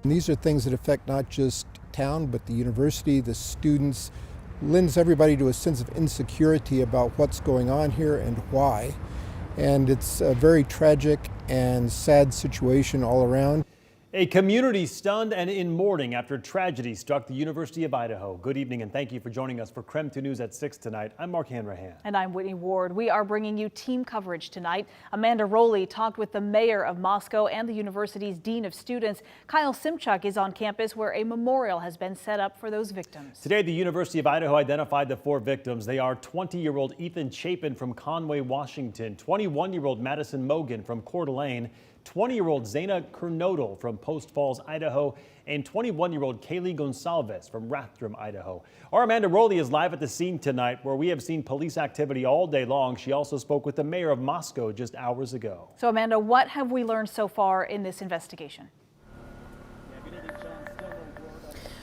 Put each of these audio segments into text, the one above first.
And these are things that affect not just town, but the university, the students, lends everybody to a sense of insecurity about what's going on here and why. And it's a very tragic and sad situation all around. A community stunned and in mourning after tragedy struck the University of Idaho. Good evening and thank you for joining us for KREM 2 News at 6 tonight. I'm Mark Hanrahan. And I'm Whitney Ward. We are bringing you team coverage tonight. Amanda Rowley talked with the mayor of Moscow and the university's dean of students. Kyle Simchuk is on campus where a memorial has been set up for those victims. Today, the University of Idaho identified the 4 victims. They are 20-year-old Ethan Chapin from Conway, Washington, 21-year-old Madison Mogan from Coeur d'Alene, 20-year-old Zana Kernodle from Post Falls, Idaho, and 21-year-old Kaylee Gonsalves from Rathdrum, Idaho. Our Amanda Rowley is live at the scene tonight where we have seen police activity all day long. She also spoke with the mayor of Moscow just hours ago. So Amanda, what have we learned so far in this investigation?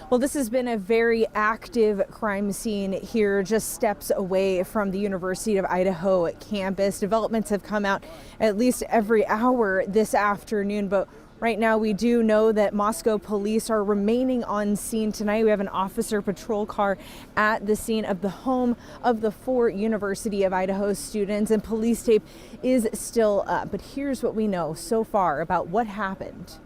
Well, this has been a very active crime scene here just steps away from the University of Idaho campus. Developments have come out at least every hour this afternoon, but right now we do know that Moscow police are remaining on scene tonight. We have an officer patrol car at the scene of the home of the 4 University of Idaho students, and police tape is still up. But here's what we know so far about what happened.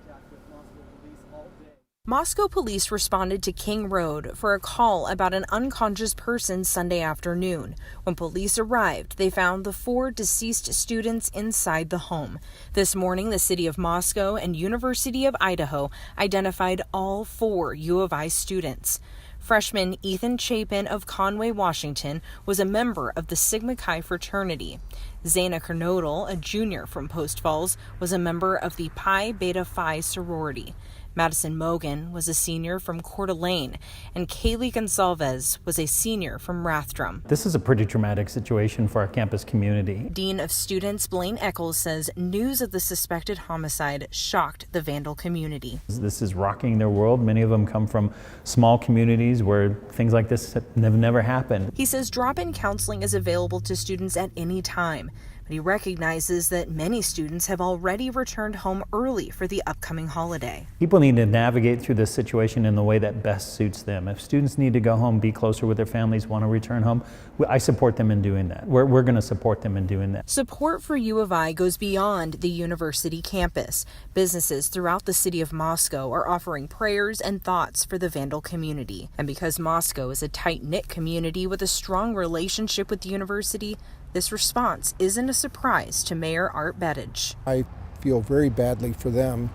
Moscow police responded to King Road for a call about an unconscious person Sunday afternoon. When police arrived, they found the 4 deceased students inside the home. This morning, the city of Moscow and University of Idaho identified all 4 U of I students. Freshman Ethan Chapin of Conway, Washington, was a member of the Sigma Chi fraternity. Zana Kernodle, a junior from Post Falls, was a member of the Pi Beta Phi sorority. Madison Mogan was a senior from Coeur d'Alene, and Kaylee Gonsalves was a senior from Rathdrum. This is a pretty traumatic situation for our campus community. Dean of Students Blaine Eccles says news of the suspected homicide shocked the Vandal community. This is rocking their world. Many of them come from small communities where things like this have never happened. He says drop-in counseling is available to students at any time, but he recognizes that many students have already returned home early for the upcoming holiday. People need to navigate through this situation in the way that best suits them. If students need to go home, be closer with their families, want to return home, I support them in doing that. We're going to support them in doing that. Support for U of I goes beyond the university campus. Businesses throughout the city of Moscow are offering prayers and thoughts for the Vandal community. And because Moscow is a tight-knit community with a strong relationship with the university, this response isn't a surprise to Mayor Art Bettage. I feel very badly for them,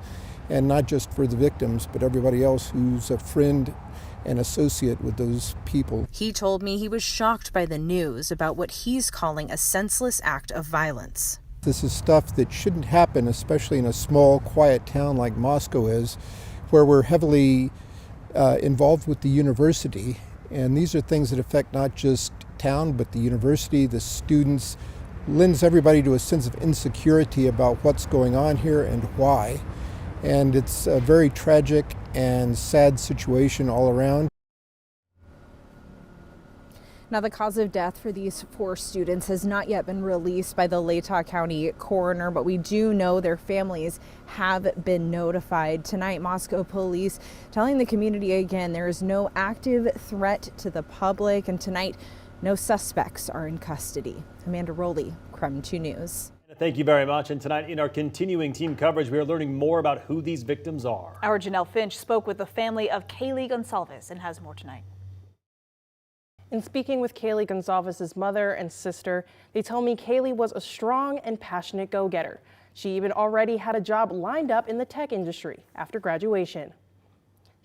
and not just for the victims, but everybody else who's a friend and associate with those people. He told me he was shocked by the news about what he's calling a senseless act of violence. This is stuff that shouldn't happen, especially in a small, quiet town like Moscow is, where we're heavily involved with the university. And these are things that affect not just town, but the university, the students, lends everybody to a sense of insecurity about what's going on here and why. And it's a very tragic and sad situation all around. Now, the cause of death for these 4 students has not yet been released by the Latah County coroner, but we do know their families have been notified. Tonight, Moscow police telling the community again there is no active threat to the public, and tonight, no suspects are in custody. Amanda Rowley, KREM 2 News. Thank you very much. And tonight in our continuing team coverage, we are learning more about who these victims are. Our Janelle Finch spoke with the family of Kaylee Gonsalves and has more tonight. In speaking with Kaylee Gonsalves' mother and sister, they tell me Kaylee was a strong and passionate go-getter. She even already had a job lined up in the tech industry after graduation.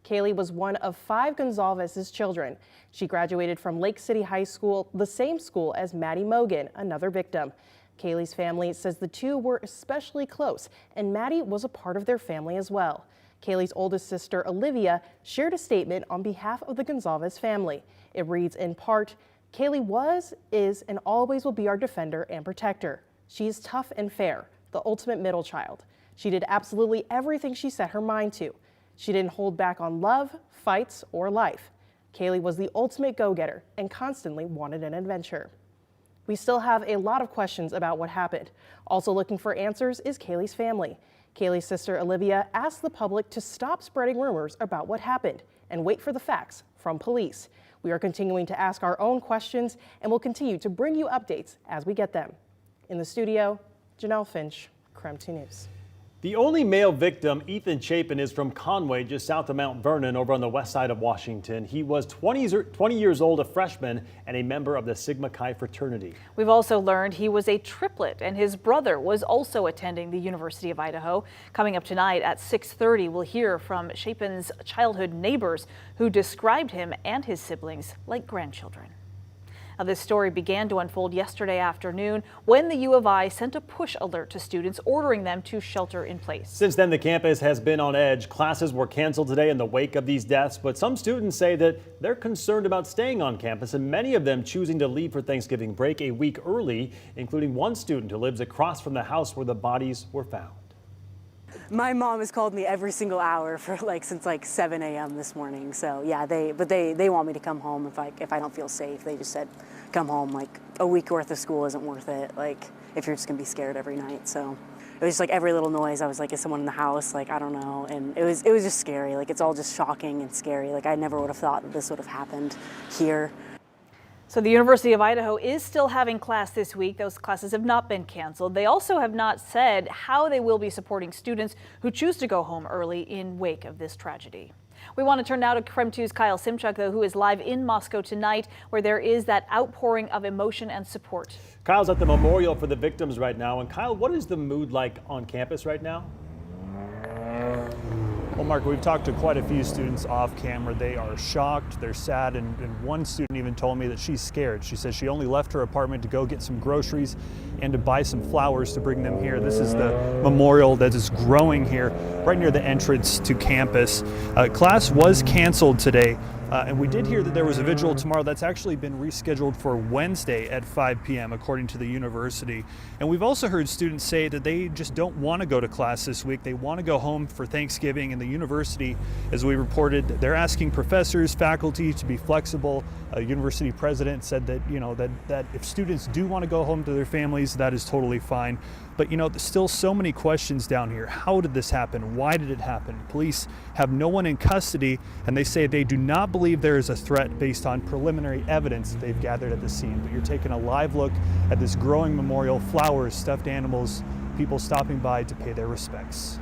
Kaylee was one of 5 Gonsalves' children. She graduated from Lake City High School, the same school as Maddie Mogan, another victim. Kaylee's family says the 2 were especially close, and Maddie was a part of their family as well. Kaylee's oldest sister, Olivia, shared a statement on behalf of the Gonsalves family. It reads in part, "Kaylee was, is, and always will be our defender and protector. She is tough and fair, the ultimate middle child. She did absolutely everything she set her mind to. She didn't hold back on love, fights, or life. Kaylee was the ultimate go-getter and constantly wanted an adventure." We still have a lot of questions about what happened. Also looking for answers is Kaylee's family. Kaylee's sister Olivia asked the public to stop spreading rumors about what happened and wait for the facts from police. We are continuing to ask our own questions and will continue to bring you updates as we get them. In the studio, Janelle Finch, KREM 2 News. The only male victim, Ethan Chapin, is from Conway, just south of Mount Vernon, over on the west side of Washington. He was 20 years old, a freshman, and a member of the Sigma Chi fraternity. We've also learned he was a triplet, and his brother was also attending the University of Idaho. Coming up tonight at 6:30, we'll hear from Chapin's childhood neighbors who described him and his siblings like grandchildren. Now, this story began to unfold yesterday afternoon when the U of I sent a push alert to students ordering them to shelter in place. Since then, the campus has been on edge. Classes were canceled today in the wake of these deaths, but some students say that they're concerned about staying on campus, and many of them choosing to leave for Thanksgiving break a week early, including one student who lives across from the house where the bodies were found. My mom has called me every single hour for since 7 a.m. this morning. So yeah, they want me to come home if I don't feel safe. They just said, come home. A week worth of school isn't worth it. If you're just gonna be scared every night. So it was just every little noise. I was is someone in the house? I don't know. And it was just scary. It's all just shocking and scary. I never would have thought that this would have happened here. So the University of Idaho is still having class this week. Those classes have not been canceled. They also have not said how they will be supporting students who choose to go home early in wake of this tragedy. We want to turn now to KREM 2's Kyle Simchuk, though, who is live in Moscow tonight, where there is that outpouring of emotion and support. Kyle's at the memorial for the victims right now. And Kyle, what is the mood like on campus right now? Well, Mark, we've talked to quite a few students off camera. They are shocked, they're sad, and one student even told me that she's scared. She says she only left her apartment to go get some groceries and to buy some flowers to bring them here. This is the memorial that is growing here right near the entrance to campus. Class was canceled today. And we did hear that there was a vigil tomorrow that's actually been rescheduled for Wednesday at 5 p.m. according to the university. And we've also heard students say that they just don't want to go to class this week. They want to go home for Thanksgiving, and the university, as we reported, they're asking professors, faculty to be flexible. A university president said that, that if students do want to go home to their families, that is totally fine. But there's still so many questions down here. How did this happen? Why did it happen? Police have no one in custody, and they say they do not believe there is a threat based on preliminary evidence they've gathered at the scene. But you're taking a live look at this growing memorial, flowers, stuffed animals, people stopping by to pay their respects.